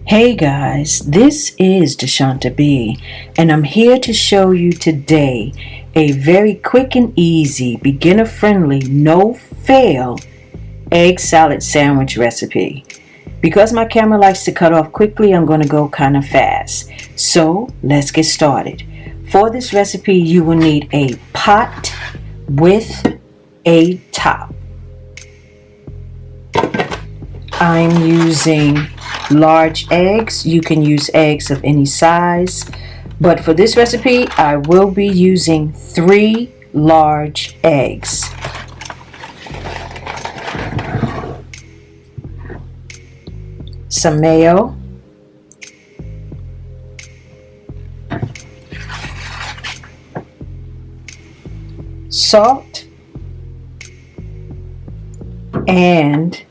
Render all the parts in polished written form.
Hey guys, this is DeSHANTA B, and I'm here to show you today a very quick and easy, beginner-friendly, no-fail egg salad sandwich recipe. Because my camera likes to cut off quickly, I'm going to go kind of fast. So let's get started. For this recipe, you will need a pot with a top. I'm using large eggs. You can use eggs of any size, but for this recipe I will be using 3 large eggs. Some mayo, salt, and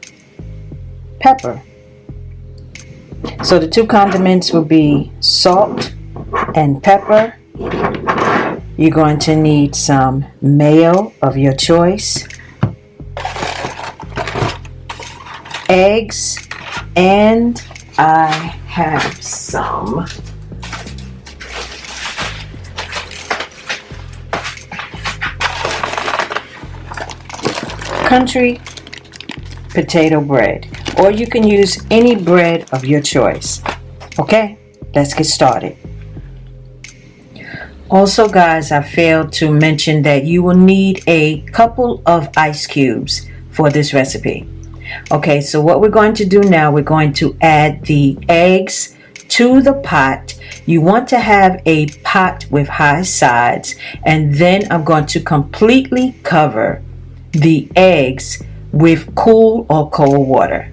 pepper. So the 2 condiments will be salt and pepper. You're going to need some mayo of your choice, eggs, and I have some country potato bread, or you can use any bread of your choice. Okay, let's get started. Also guys, I failed to mention that you will need a couple of ice cubes for this recipe. Okay, so what we're going to do now, we're going to add the eggs to the pot. You want to have a pot with high sides, and then I'm going to completely cover the eggs with cool or cold water.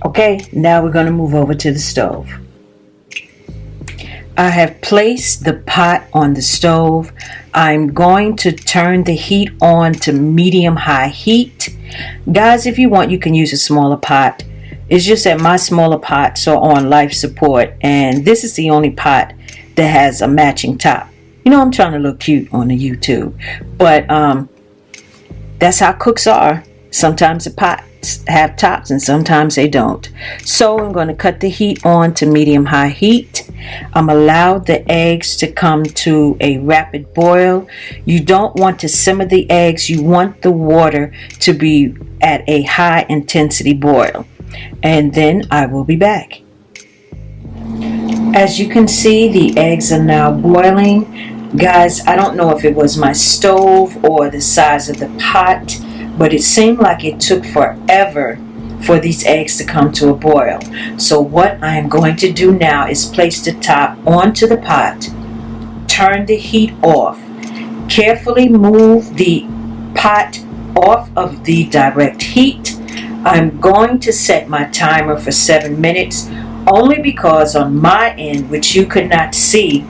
Okay, now we're going to move over to the stove. I have placed the pot on the stove. I'm going to turn the heat on to medium-high heat. Guys, if you want, you can use a smaller pot. It's just that my smaller pots are on life support, and this is the only pot that has a matching top. You know, I'm trying to look cute on the YouTube, but that's how cooks are. Sometimes the pots have tops and sometimes they don't. So I'm going to cut the heat on to medium-high heat. I'm allowed the eggs to come to a rapid boil. You don't want to simmer the eggs. You want the water to be at a high intensity boil. And then I will be back. As you can see, the eggs are now boiling. Guys, I don't know if it was my stove or the size of the pot, but it seemed like it took forever for these eggs to come to a boil. So what I am going to do now is place the top onto the pot, turn the heat off, carefully move the pot off of the direct heat. I'm going to set my timer for 7 minutes, only because on my end, which you could not see,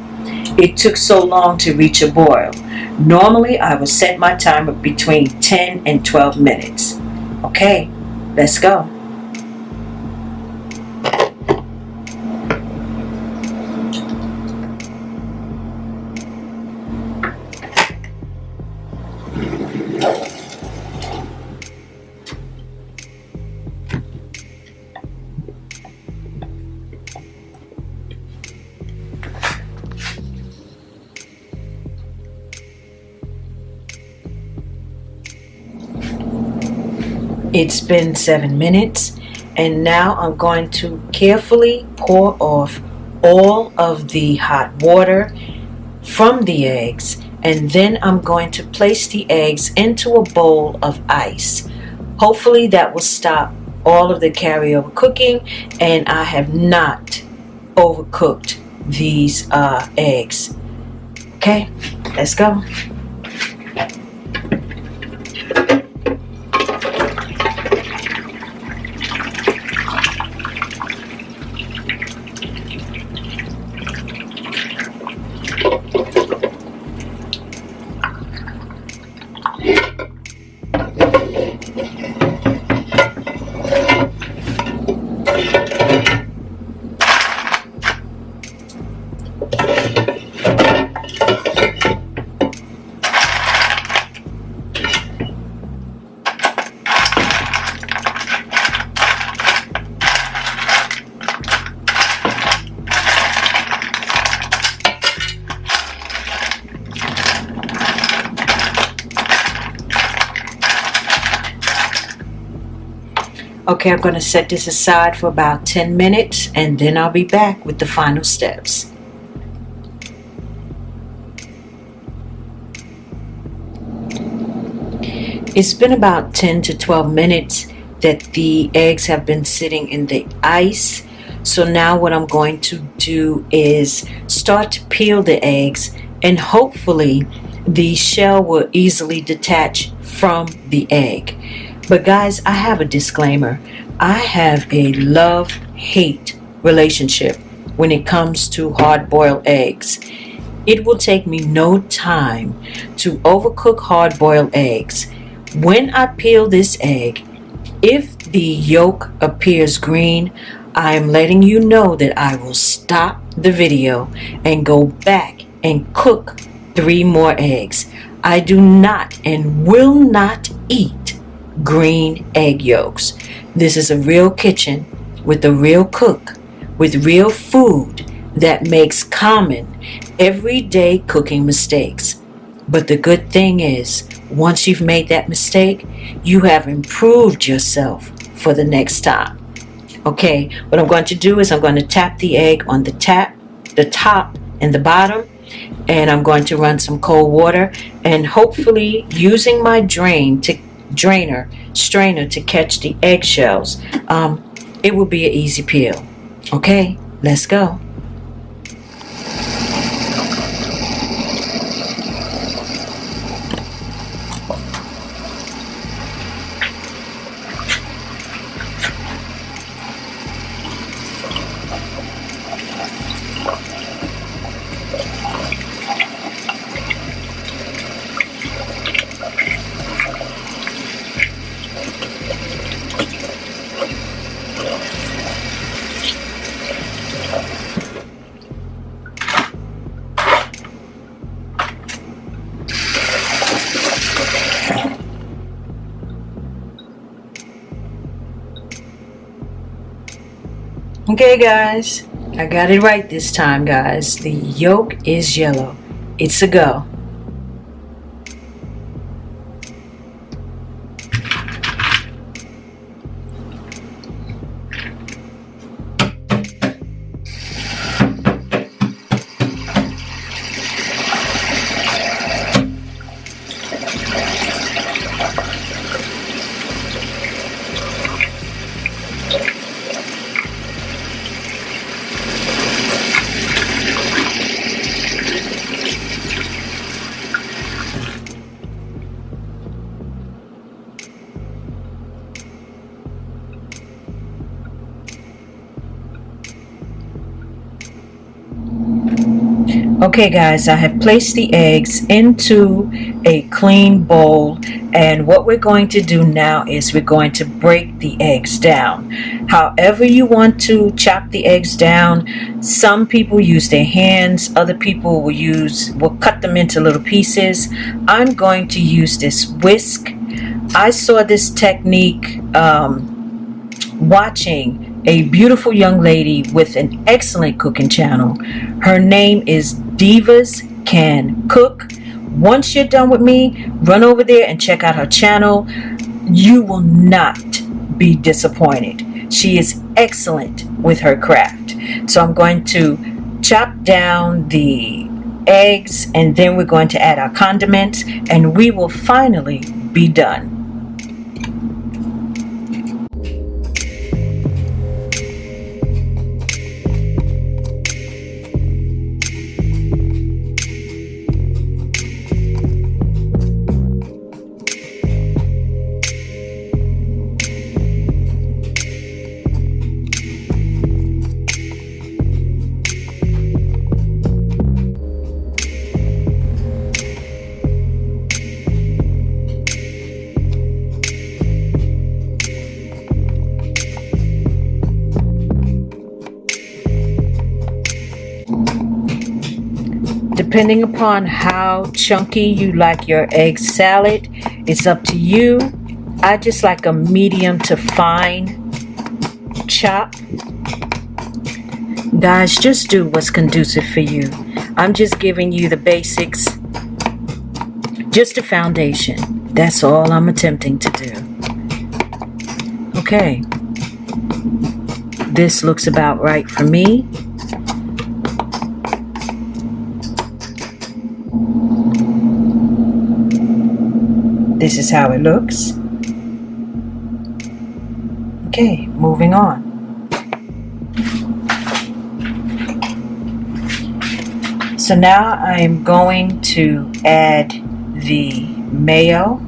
it took so long to reach a boil. Normally, I will set my timer between 10 and 12 minutes. Okay, let's go. It's been 7 minutes, and now I'm going to carefully pour off all of the hot water from the eggs, and then I'm going to place the eggs into a bowl of ice. Hopefully that will stop all of the carryover cooking, and I have not overcooked these eggs. Okay, let's go. Okay, I'm going to set this aside for about 10 minutes and then I'll be back with the final steps. It's been about 10 to 12 minutes that the eggs have been sitting in the ice. So now what I'm going to do is start to peel the eggs, and hopefully the shell will easily detach from the egg. But guys, I have a disclaimer. I have a love-hate relationship when it comes to hard-boiled eggs. It will take me no time to overcook hard-boiled eggs. When I peel this egg, if the yolk appears green, I am letting you know that I will stop the video and go back and cook 3 more eggs. I do not and will not eat green egg yolks. This is a real kitchen with a real cook with real food that makes common everyday cooking mistakes. But the good thing is, once you've made that mistake, you have improved yourself for the next time. Okay, what I'm going to do is I'm going to tap the egg on the top and the bottom, and I'm going to run some cold water, and hopefully using my strainer to catch the eggshells, it will be an easy peel. Okay, let's go. Okay guys, I got it right this time guys. The yolk is yellow. It's a go. Okay guys, I have placed the eggs into a clean bowl, and what we're going to do now is we're going to break the eggs down. However you want to chop the eggs down. Some people use their hands, other people will cut them into little pieces. I'm going to use this whisk. I saw this technique watching a beautiful young lady with an excellent cooking channel. Her name is Divas Can Cook. Once you're done with me, run over there and check out her channel. You will not be disappointed. She is excellent with her craft. So I'm going to chop down the eggs, and then we're going to add our condiments, and we will finally be done. Depending upon how chunky you like your egg salad, it's up to you. I just like a medium to fine chop. Guys, just do what's conducive for you. I'm just giving you the basics, just a foundation. That's all I'm attempting to do. Okay, this looks about right for me. This is how it looks. Okay, moving on. So now I am going to add the mayo.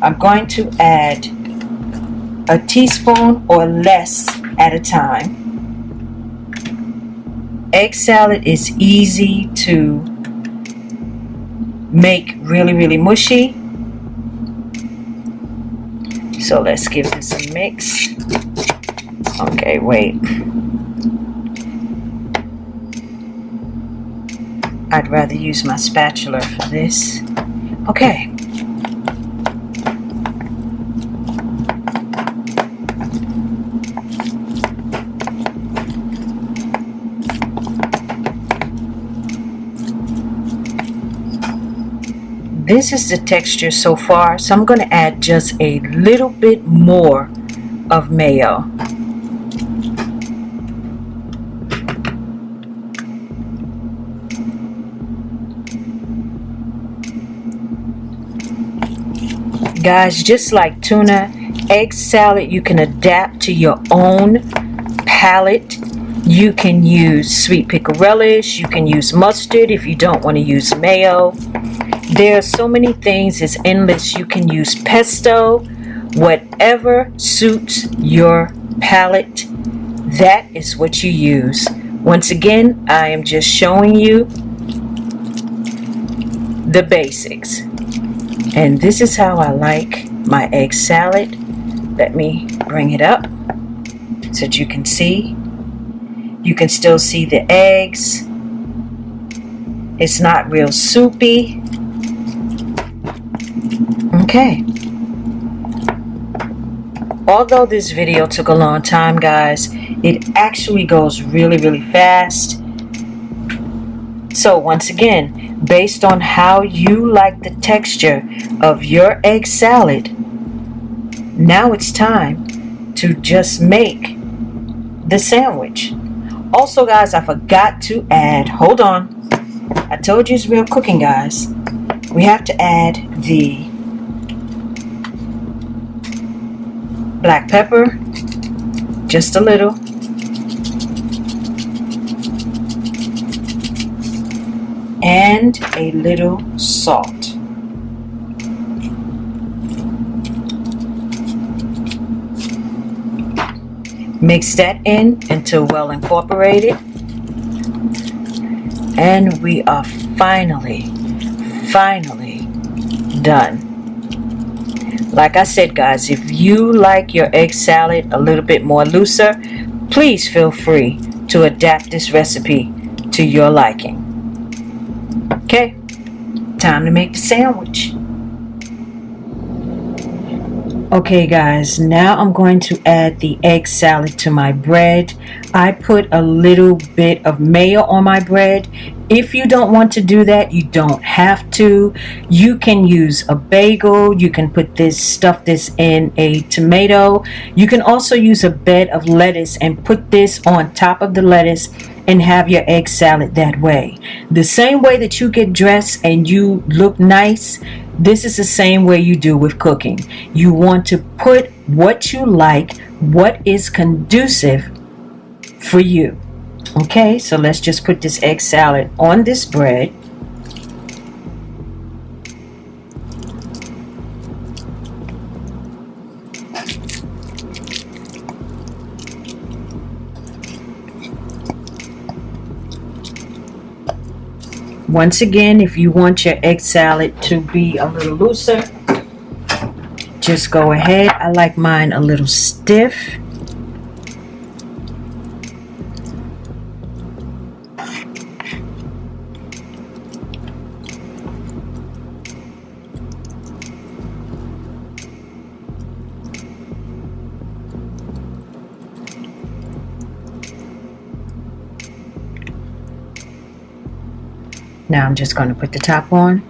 I'm going to add a teaspoon or less at a time. Egg salad is easy to make really mushy. So let's give this a mix. Okay, wait. I'd rather use my spatula for this. Okay. This is the texture so far, so I'm going to add just a little bit more of mayo. Guys, just like tuna, egg salad, you can adapt to your own palate. You can use sweet pickle relish, you can use mustard if you don't want to use mayo. There are so many things, it's endless. You can use pesto, whatever suits your palate, that is what you use. Once again, I am just showing you the basics. And this is how I like my egg salad. Let me bring it up so that you can see. You can still see the eggs. It's not real soupy. Okay. Although this video took a long time, guys, it actually goes really fast. So once again, based on how you like the texture of your egg salad, now it's time to just make the sandwich. Also, guys, I forgot to add, hold on, I told you it's real cooking, guys. We have to add the black pepper, just a little. And a little salt. Mix that in until well incorporated. And we are finally done. Like I said, guys, if you like your egg salad a little bit more looser, please feel free to adapt this recipe to your liking. Okay, time to make the sandwich. Okay, guys, now I'm going to add the egg salad to my bread. I put a little bit of mayo on my bread. If you don't want to do that, you don't have to. You can use a bagel. You can put this, stuff this in a tomato. You can also use a bed of lettuce and put this on top of the lettuce and have your egg salad that way. The same way that you get dressed and you look nice, this is the same way you do with cooking. You want to put what you like, what is conducive for you. Okay, so let's just put this egg salad on this bread. Once again, if you want your egg salad to be a little looser, just go ahead. I like mine a little stiff. Now I'm just going to put the top on.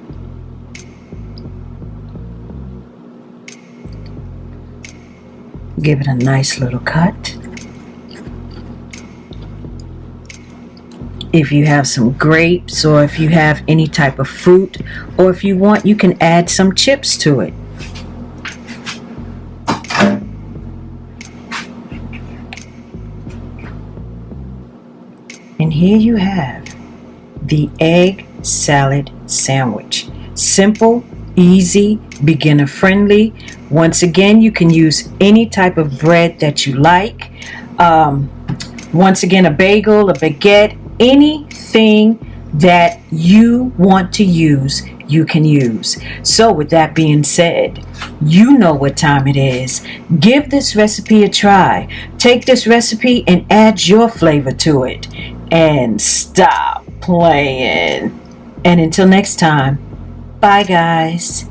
Give it a nice little cut. If you have some grapes, or if you have any type of fruit, or if you want, you can add some chips to it. And here you have the egg salad sandwich. Simple, easy, beginner friendly. Once again, you can use any type of bread that you like. Once again, a bagel, a baguette, anything that you want to use, you can use. So with that being said, you know what time it is. Give this recipe a try. Take this recipe and add your flavor to it. And stop playing. And until next time, bye guys.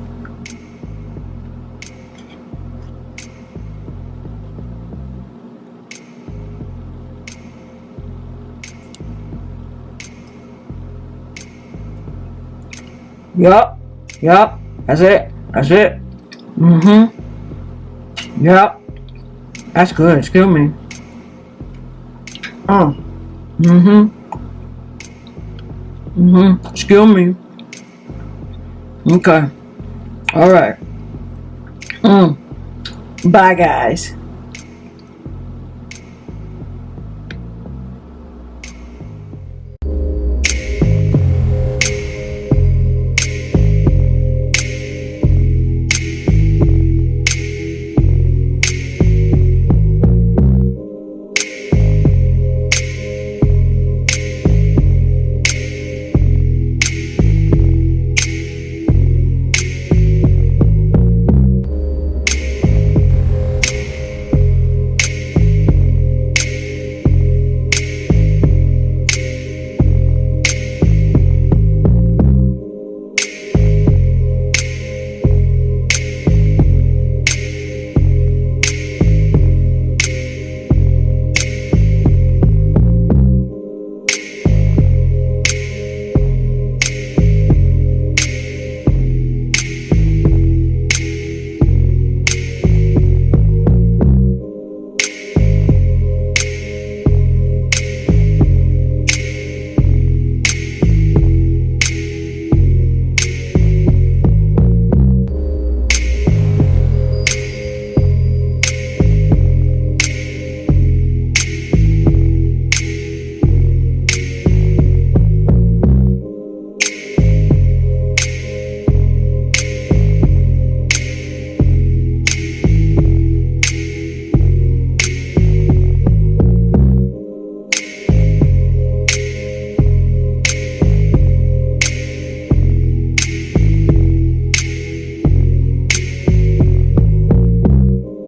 Yup, that's it. Yup, that's good. Excuse me. Excuse me. Okay. All right. Bye, guys.